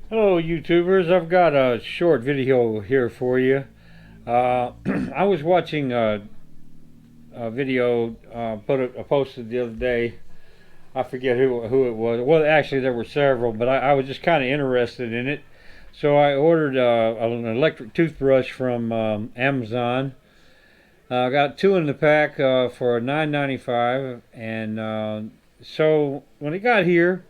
Hello YouTubers, I've got a short video here for you. I was watching a video posted the other day. I forget who it was. Well, actually there were several, but I was just kind of interested in it. So I ordered an electric toothbrush from Amazon. I got two in the pack for $9.95, and so when it got here,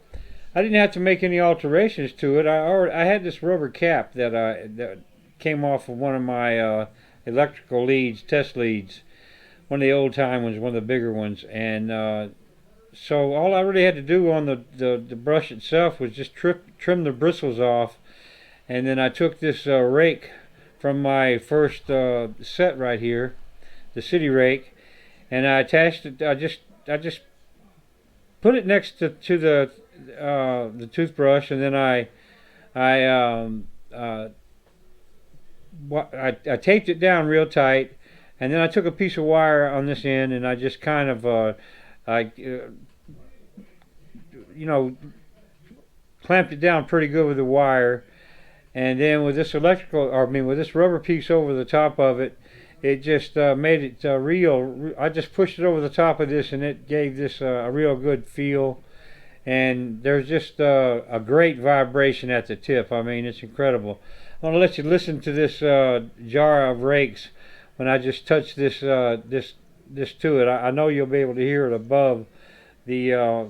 I didn't have to make any alterations to it. I had this rubber cap that came off of one of my electrical leads, test leads, one of the old time ones, one of the bigger ones, and so all I really had to do on the brush itself was just trim the bristles off, and then I took this rake from my first set right here, the city rake, and I attached it. I just put it next to the toothbrush, and then I I taped it down real tight, and then I took a piece of wire on this end, and I just kind of you know clamped it down pretty good with the wire, and then with this with this rubber piece over the top of it, it just made it real. I just pushed it over the top of this, and it gave this a real good feel. And there's just a great vibration at the tip. I mean, it's incredible. I'm gonna let you listen to this jar of rakes when I just touch this to it. I know you'll be able to hear it above the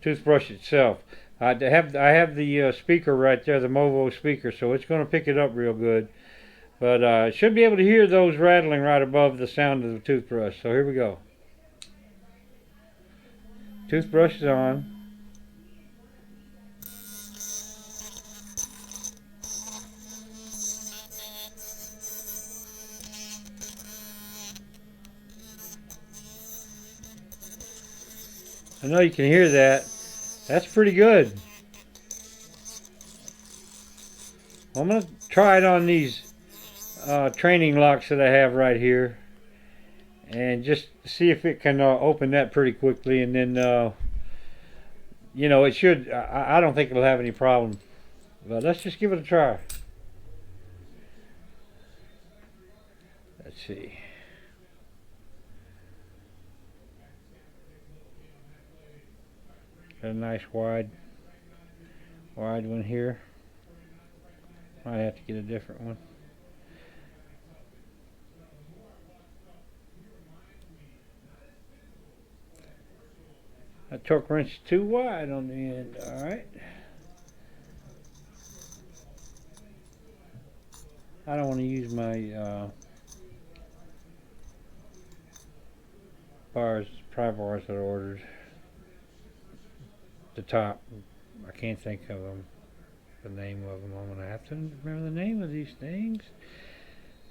toothbrush itself. I have the speaker right there, the Movo speaker, so it's going to pick it up real good. But should be able to hear those rattling right above the sound of the toothbrush. So here we go. Toothbrush is on. I know you can hear that. That's pretty good. I'm going to try it on these training locks that I have right here, and just see if it can open that pretty quickly, and then it should. I don't think it'll have any problem, but let's just give it a try. Let's see. Got a nice wide one here. Might have to get a different one. That torque wrench is too wide on the end. Alright. I don't want to use my pry bars that I ordered. The top. I can't think of the name of them. I'm going to have to remember the name of these things.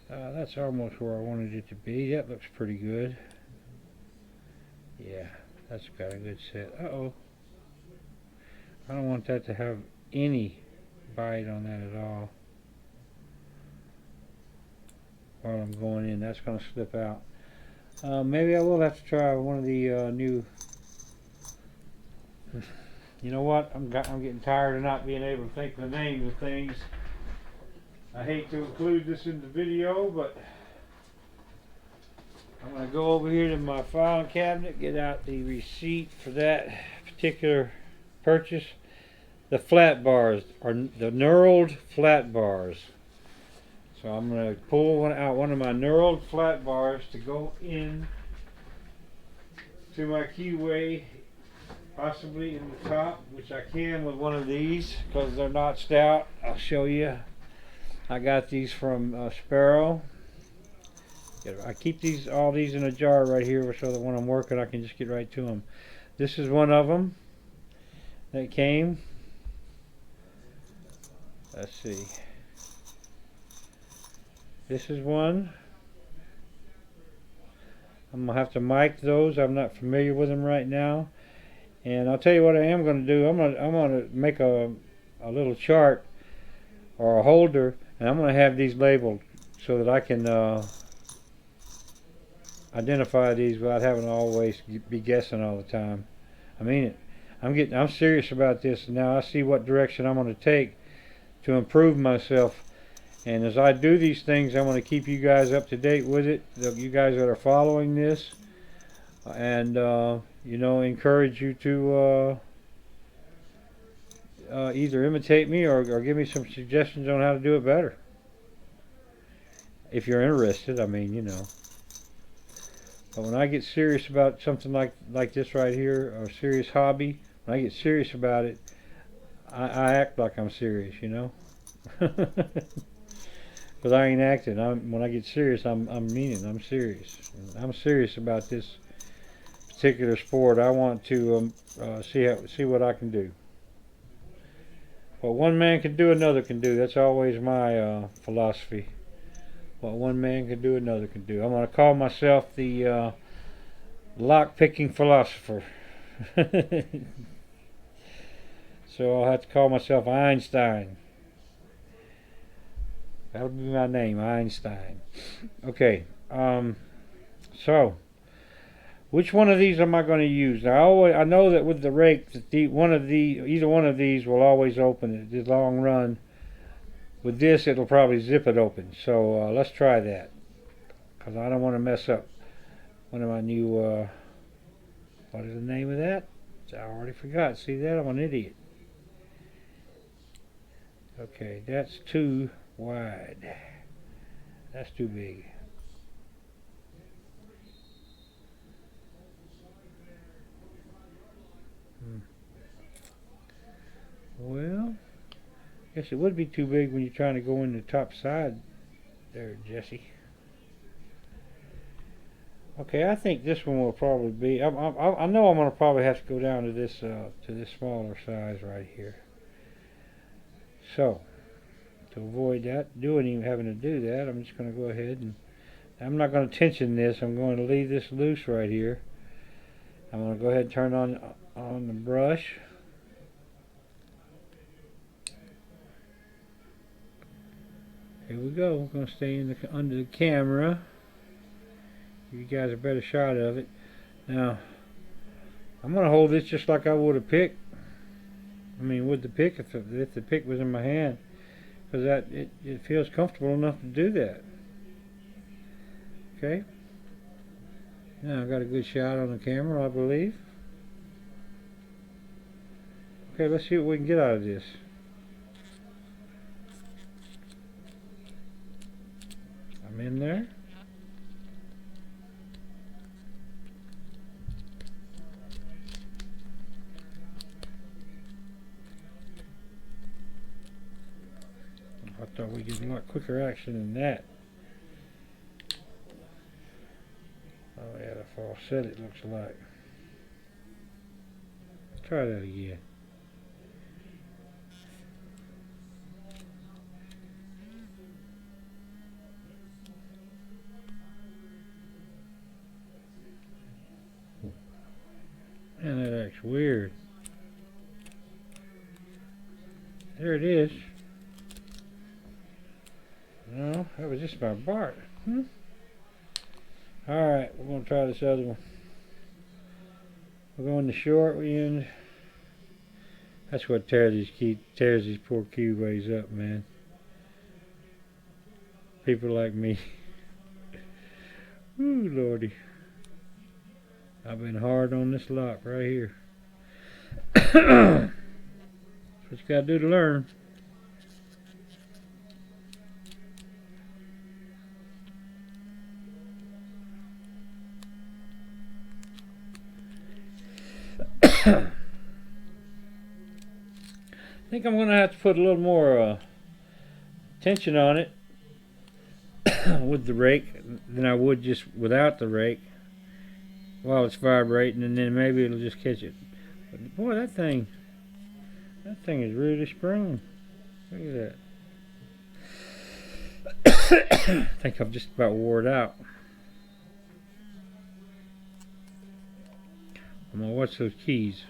That's almost where I wanted it to be. That looks pretty good. Yeah. That's got a good set. Uh-oh. I don't want that to have any bite on that at all. While I'm going in, that's going to slip out. Maybe I will have to try one of the new... You know what? I'm getting tired of not being able to think the names of things. I hate to include this in the video, but... I'm going to go over here to my file cabinet, get out the receipt for that particular purchase. The flat bars are the knurled flat bars. So I'm going to pull one of my knurled flat bars to go in to my keyway, possibly in the top, which I can with one of these because they're notched out. I'll show you. I got these from Sparrow. I keep all these in a jar right here so that when I'm working I can just get right to them. This is one of them that came. Let's see. This is one. I'm going to have to mic those. I'm not familiar with them right now. And I'll tell you what I am going to do. I'm going to make a little chart or a holder, and I'm going to have these labeled so that I can identify these without having to always be guessing all the time. I mean it. I'm serious about this now. I see what direction I'm going to take to improve myself. And as I do these things, I'm going to keep you guys up to date with it. You guys that are following this, and you know, encourage you to either imitate me or give me some suggestions on how to do it better. If you're interested, I mean, you know. But when I get serious about something like this right here, or a serious hobby, when I get serious about it, I act like I'm serious, you know. Because I ain't acting. When I get serious, I'm meaning. I'm serious. I'm serious about this particular sport. I want to see what I can do. What one man can do, another can do. That's always my philosophy. What one man can do, another can do. I'm going to call myself the lock-picking philosopher. So I'll have to call myself Einstein. That'll be my name, Einstein. Okay, so which one of these am I going to use? Now, I know that with the rake, that either one of these will always open it. The long run. With this, it'll probably zip it open. So let's try that, because I don't want to mess up one of my new. What is the name of that? I already forgot. See that? I'm an idiot. Okay, that's too wide. That's too big. Well, I guess it would be too big when you're trying to go in the top side there, Jesse. Okay, I think this one will probably be. I know I'm going to probably have to go down to this smaller size right here. So, to avoid that, even having to do that, I'm just going to go ahead and I'm not going to tension this. I'm going to leave this loose right here. I'm going to go ahead and turn on the brush. Here we go. We're going to stay under the camera. Give you guys a better shot of it. Now, I'm going to hold this just like I would a pick. I mean, with the pick, if the pick was in my hand, because it feels comfortable enough to do that. Okay. Now I got a good shot on the camera, I believe. Okay, let's see what we can get out of this. I'm in there. I thought we'd get a lot quicker action than that. Oh yeah, the falset it looks like. Try that again. Man, that acts weird. There it is. No, that was just my bark. Alright, we're going to try this other one. We're going the short end. That's what tears these poor cubays up, man. People like me. Ooh, lordy. I've been hard on this lock right here. That's what you gotta do to learn. I think I'm gonna have to put a little more tension on it with the rake than I would just without the rake while it's vibrating, and then maybe it'll just catch it. But boy, that thing is really sprung. Look at that. I think I've just about wore it out. I'm gonna watch those keys.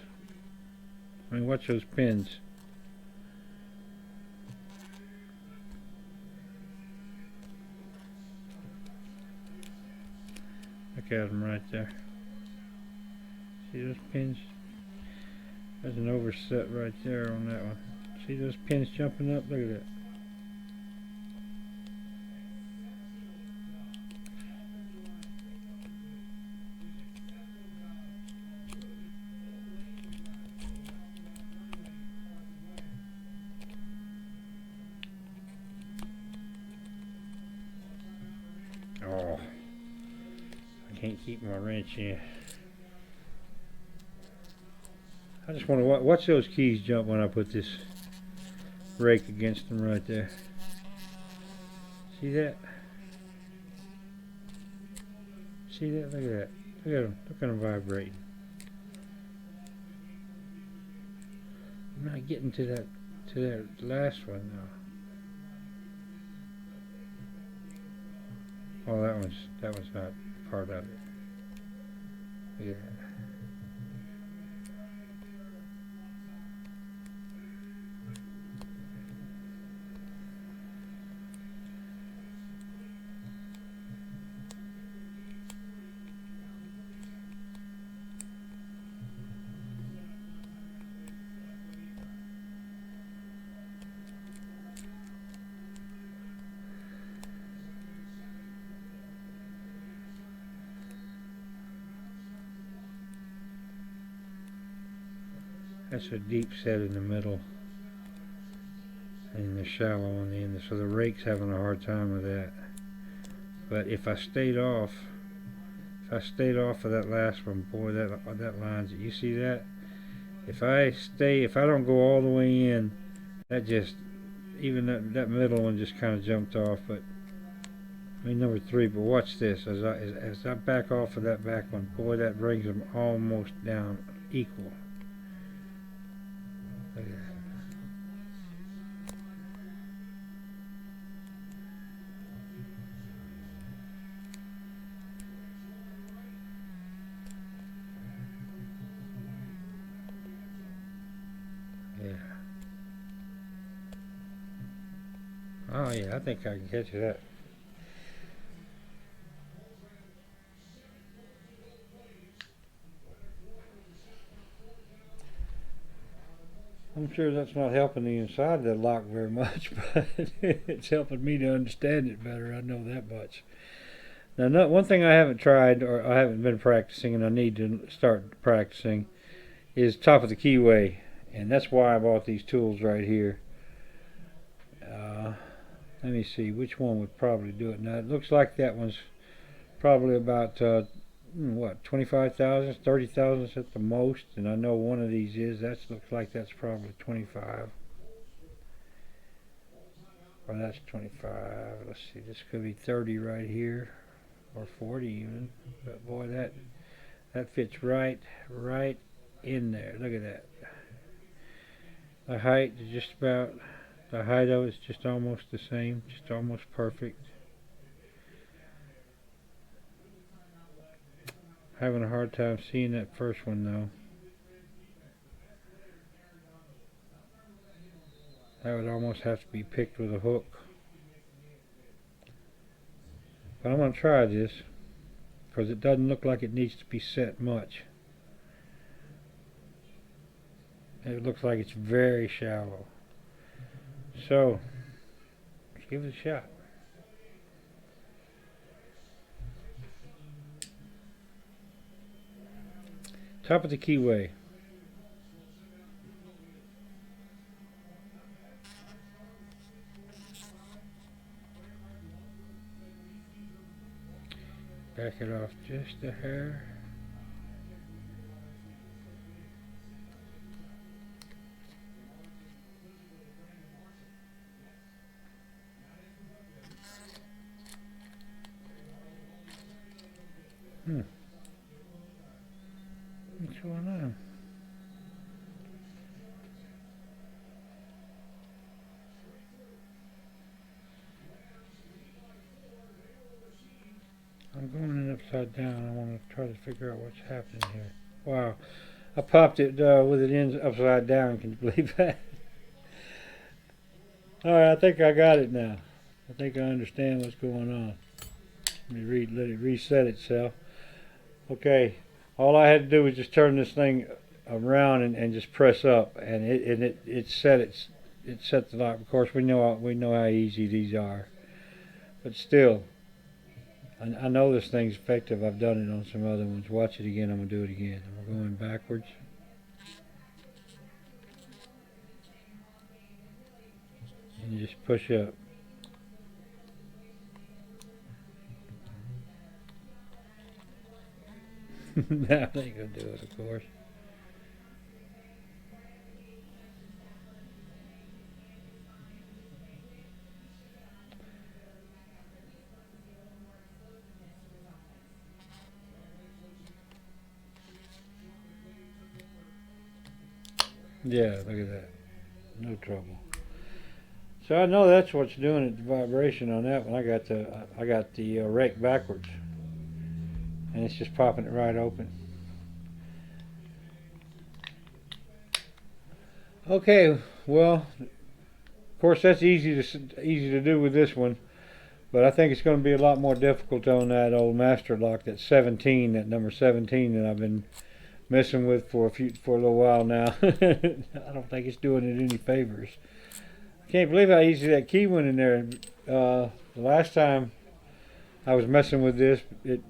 I mean, watch those pins. Look at them right there. See those pins? There's an overset right there on that one. See those pins jumping up? Look at that. Oh, I can't keep my wrench in. I just want to watch those keys jump when I put this rake against them right there. See that? See that? Look at that. Look at them. Look at them vibrating. I'm not getting to that last one now. Oh, that one's not part of it. Look at that. That's a deep set in the middle and the shallow on the end, so the rake's having a hard time with that. But if I stayed off of that last one, boy, that line's, you see that? If I don't go all the way in, that just, even that middle one just kind of jumped off. But I mean number 3. But watch this, as I back off of that back one, boy, that brings them almost down equal. Look at that. Yeah. Oh yeah, I think I can catch that. I'm sure that's not helping the inside of the lock very much, but it's helping me to understand it better. I know that much. Now, one thing I haven't tried, or I haven't been practicing, and I need to start practicing, is top of the keyway, and that's why I bought these tools right here. Let me see, which one would probably do it. Now, it looks like that one's probably about, what, 25,000, 30,000 at the most, and I know one of these is. That looks like that's probably 25. Or that's 25. Let's see, this could be 30 right here, or 40 even. But boy, that fits right in there. Look at that. The height is just about, the height of it's just almost the same, just almost perfect. Having a hard time seeing that first one though. That would almost have to be picked with a hook. But I'm going to try this, because it doesn't look like it needs to be set much. It looks like it's very shallow. So, let's give it a shot. Top of the keyway. Back it off just a hair. What's going on? I'm going in upside down. I want to try to figure out what's happening here. Wow. I popped it with it in upside down. Can you believe that? Alright, I think I got it now. I think I understand what's going on. Let it reset itself. Okay. All I had to do was just turn this thing around and just press up, and it set the lock. Of course, we know how easy these are, but still, I know this thing's effective. I've done it on some other ones. Watch it again. I'm gonna do it again. We're going backwards. And you just push up. That ain't gonna do it, of course. Yeah, look at that. No trouble. So I know that's what's doing it, the vibration on that one. I got the rake backwards, and it's just popping it right open. Okay, well, of course that's easy to do with this one, but I think it's going to be a lot more difficult on that old master lock, that number 17 that I've been messing with for a little while now. I don't think it's doing it any favors. I can't believe how easy that key went in there. The last time I was messing with this, it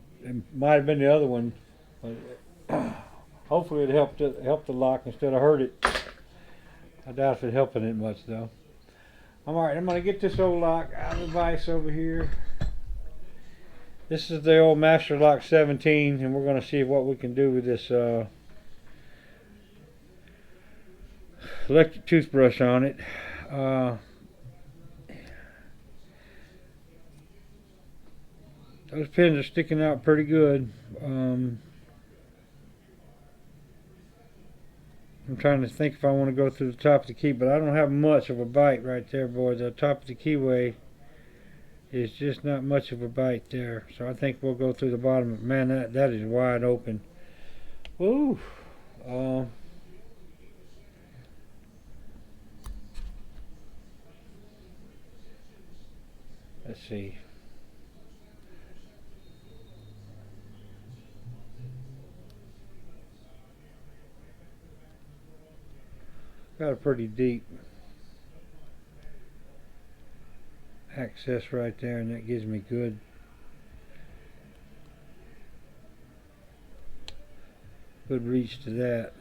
might have been the other one. But hopefully it helped the lock instead of hurt it. I doubt if it's helping it much though. Alright, I'm going to get this old lock out of the vise over here. This is the old Master Lock 17, and we're going to see what we can do with this electric toothbrush on it. Those pins are sticking out pretty good. I'm trying to think if I want to go through the top of the key, but I don't have much of a bite right there, boy. The top of the keyway is just not much of a bite there, so I think we'll go through the bottom. Man, that is wide open. Woo! Let's see. Got a pretty deep access right there, and that gives me good reach to that.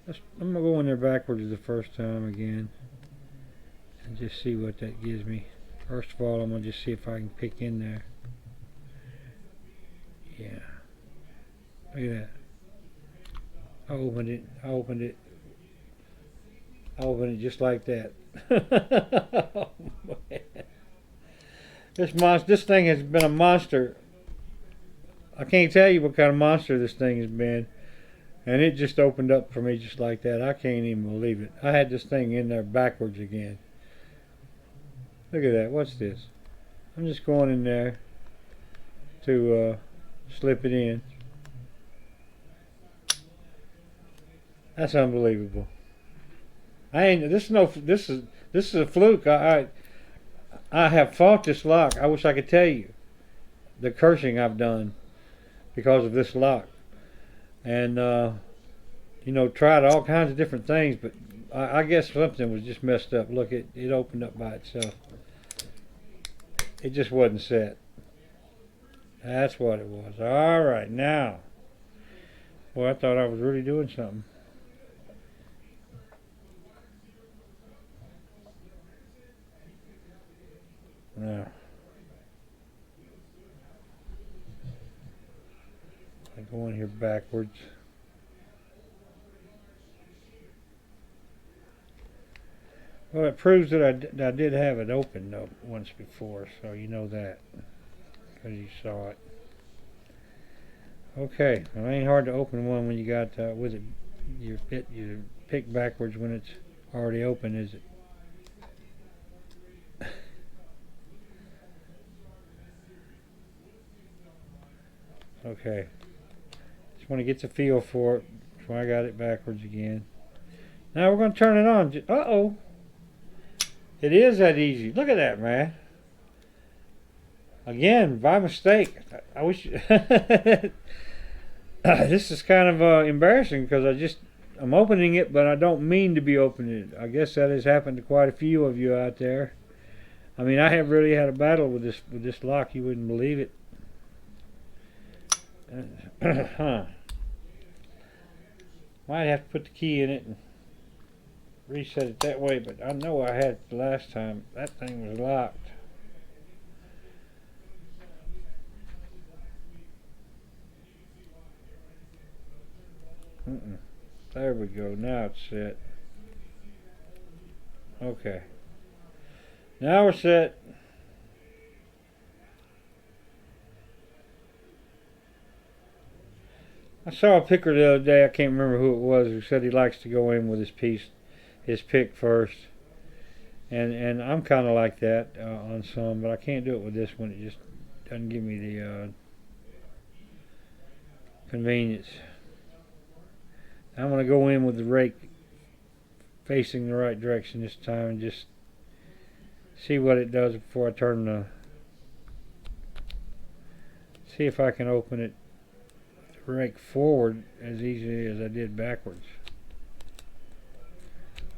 I'm gonna go in there backwards the first time again and just see what that gives me. First of all, I'm gonna just see if I can pick in there. Yeah, look at that. I opened it just like that. Oh, this thing has been a monster. I can't tell you what kind of monster this thing has been, and it just opened up for me just like that. I can't even believe it. I had this thing in there backwards again. Look at that. What's this? I'm just going in there to slip it in. That's unbelievable. This is a fluke. I have fought this lock. I wish I could tell you the cursing I've done because of this lock, and tried all kinds of different things, but I guess something was just messed up. Look, it opened up by itself. It just wasn't set. That's what it was. All right, now, boy, I thought I was really doing something. Now, I go in here backwards. Well, it proves that I did have it open though once before, so you know that because you saw it. Okay, well, it ain't hard to open one when you got with it. You pick backwards when it's already open, is it? Okay, just want to get the feel for it. That's why I got it backwards again. Now we're going to turn it on. Uh-oh. It is that easy. Look at that, man. Again, by mistake. I wish... This is kind of embarrassing because I'm opening it, but I don't mean to be opening it. I guess that has happened to quite a few of you out there. I mean, I have really had a battle with this lock. You wouldn't believe it. Huh. Might have to put the key in it and reset it that way, but I know I had it the last time. That thing was locked. There we go. Now it's set. Okay. Now we're set. I saw a picker the other day. I can't remember who it was who said he likes to go in with his pick first. And I'm kind of like that on some, but I can't do it with this one. It just doesn't give me the convenience. I'm going to go in with the rake facing the right direction this time and just see what it does before I turn see if I can open it, the rake forward as easily as I did backwards.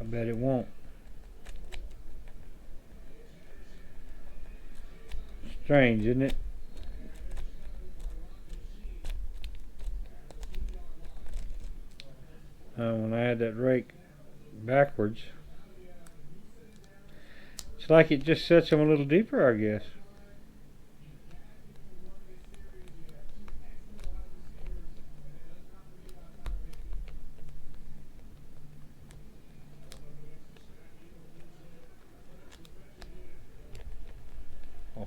I bet it won't. Strange, isn't it? When I had that rake backwards, it's like it just sets them a little deeper, I guess.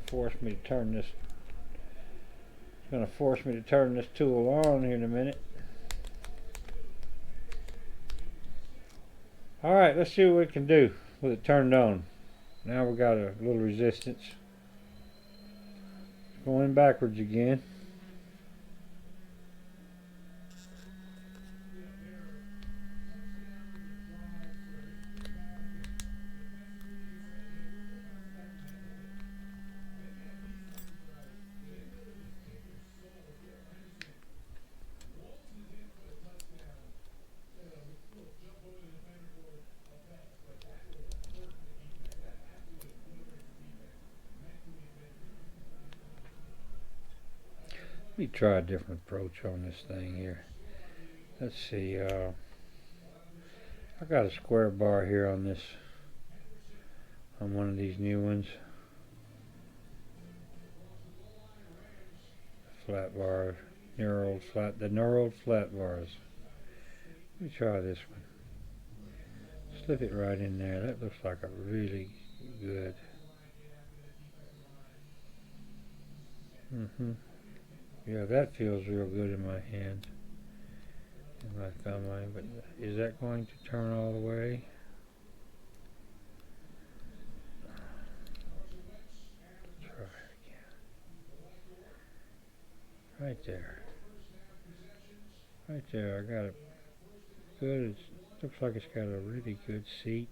Force me to turn this. It's going to force me to turn this tool on here in a minute. Alright, let's see what we can do with it turned on. Now we got a little resistance. Going backwards again. Let me try a different approach on this thing here. Let's see. I got a square bar here on this, on one of these new ones. Flat bar, the knurled flat bars. Let me try this one. Slip it right in there. That looks like a really good. Yeah, that feels real good in my hand. In my thumb line, but is that going to turn all the way? Let's try it again. Right there. Right there, I got it good. It looks like it's got a really good seat.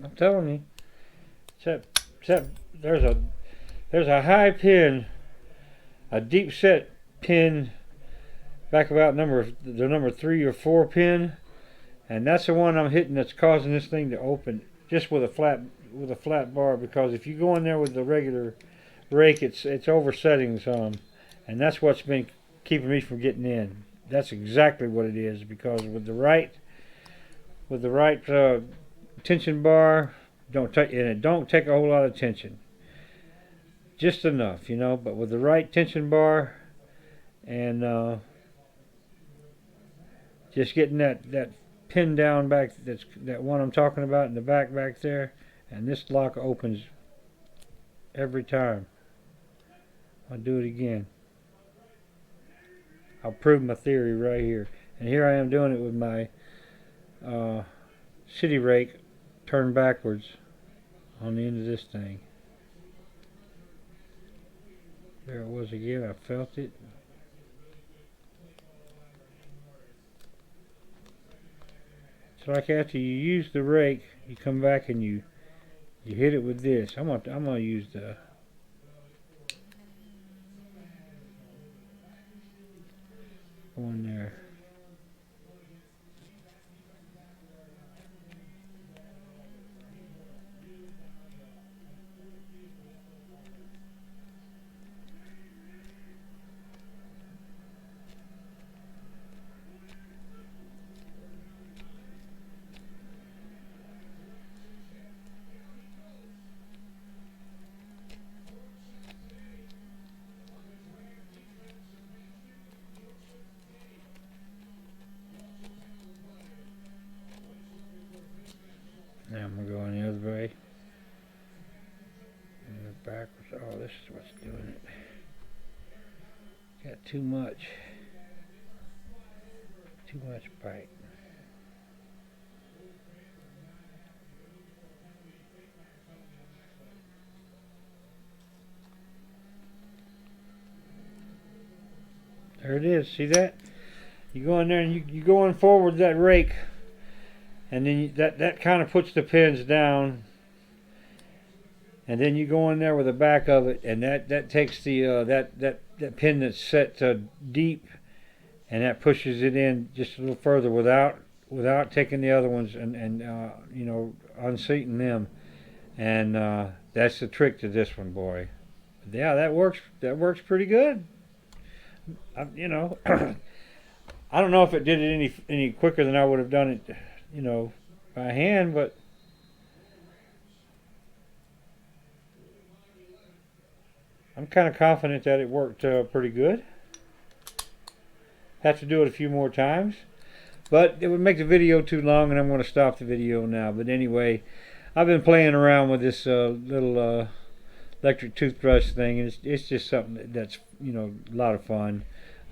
I'm telling you, except there's a high pin, a deep set pin back about the number 3 or 4 pin, and that's the one I'm hitting that's causing this thing to open just with a flat bar, because if you go in there with the regular rake, it's oversetting some, and that's what's been keeping me from getting in. That's exactly what it is, because with the right tension bar, don't take a whole lot of tension, just enough, you know. But with the right tension bar and just getting that pin down back, that one I'm talking about in the back there, and this lock opens every time. I'll do it again. I'll prove my theory right here. And here I am doing it with my city rake turned backwards on the end of this thing. There it was again. I felt it. It's like after you use the rake, you come back and you hit it with this. I'm gonna use the Go in there. Now I'm going to go in the other way. And backwards. Oh, this is what's doing it. Got too much. Too much bite. There it is. See that? You go in there and you go in forward with that rake, and then that kind of puts the pins down, and then you go in there with the back of it, and that takes the that pin that's set deep, and that pushes it in just a little further without taking the other ones and you know, unseating them, and that's the trick to this one, boy. Yeah, that works pretty good. You know, I don't know if it did it any quicker than I would have done it, you know, by hand, but I'm kind of confident that it worked pretty good. Have to do it a few more times, but it would make the video too long, and I'm going to stop the video now. But anyway, I've been playing around with this little electric toothbrush thing, and it's just something that's, you know, a lot of fun.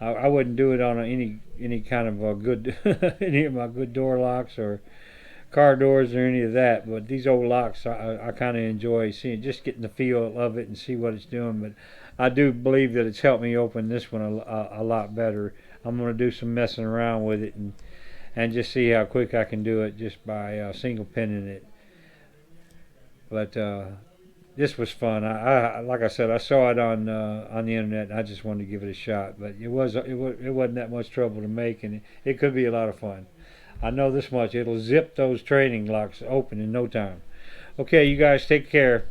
I wouldn't do it on any kind of a good any of my good door locks or car doors or any of that, but these old locks I kind of enjoy seeing, just getting the feel of it and see what it's doing. But I do believe that it's helped me open this one a lot better. I'm going to do some messing around with it and just see how quick I can do it just by single pinning it. But this was fun. I like I said, I saw it on the internet, and I just wanted to give it a shot. But it wasn't that much trouble to make, and it could be a lot of fun. I know this much: it'll zip those training locks open in no time. Okay, you guys take care.